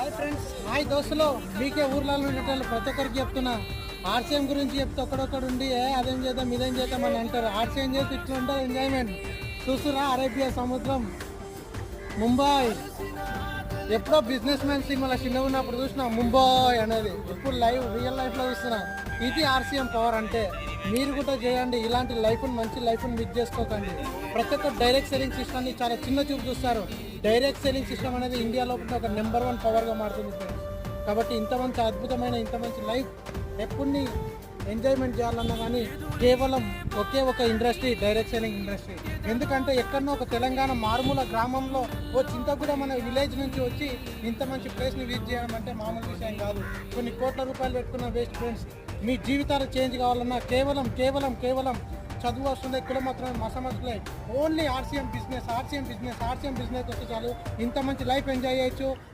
Hi friends, hi దోస్తులు. మీకే ఊర్లలో ఉండేటోళ్ళు ప్రతి ఒక్కరికి చెప్తున్నా. ఆర్సీఎం గురించి చెప్తే ఒక్కడొక్కడు ఉండి అదేం చేద్దాం ఇదేం చేద్దాం అని అంటారు. ఆర్సీఎం చేస్తే ఇట్లా ఉంటుంది ఎంజాయ్మెంట్. చూస్తున్నా అరేబియా సముద్రం, ముంబై. ఎప్పుడో బిజినెస్ మ్యాన్ సినిమాలో చిన్నగా ఉన్నప్పుడు చూసిన ముంబై అనేది. ఇప్పుడు రియల్ లైఫ్లో చూస్తున్నా. ఇది ఆర్సీఎం పవర్ అంటే. మీరు కూడా చేయండి ఇలాంటి లైఫ్ని, మంచి లైఫ్ని మిస్ చేసుకోకండి. ప్రతి ఒక్క డైరెక్ట్ సెల్లింగ్ సిస్టమ్ని చాలా చిన్న చూపు చూస్తారు. డైరెక్ట్ సెల్లింగ్ సిస్టమ్ అనేది ఇండియాలో ఒక నెంబర్ 1 పవర్గా మారుతుంది ఫ్రెండ్స్. కాబట్టి ఇంత మంచి అద్భుతమైన, ఇంత మంచి లైఫ్ ఎప్పుడుని ఎంజాయ్మెంట్ చేయాలన్నా కానీ కేవలం ఒకే ఒక ఇండస్ట్రీ, డైరెక్ట్ సెల్లింగ్ ఇండస్ట్రీ. ఎందుకంటే ఎక్కడనో ఒక తెలంగాణ మారుమూల గ్రామంలో చింతగూడ మన విలేజ్ నుంచి వచ్చి ఇంత మంచి ప్లేస్ని విజిట్ చేయడం అంటే మామూలు విషయం కాదు. కొన్ని కోట్ల రూపాయలు పెట్టుకున్న వేస్ట్ ఫ్రెండ్స్. మీ జీవితాలు చేంజ్ కావాలన్నా కేవలం కేవలం కేవలం చదువు వస్తుంది, కులం మాత్రమే మసమసలే. ఓన్లీ ఆర్సీఎం బిజినెస్ వస్తే చాలు ఇంత మంచి లైఫ్ ఎంజాయ్ చేయొచ్చు.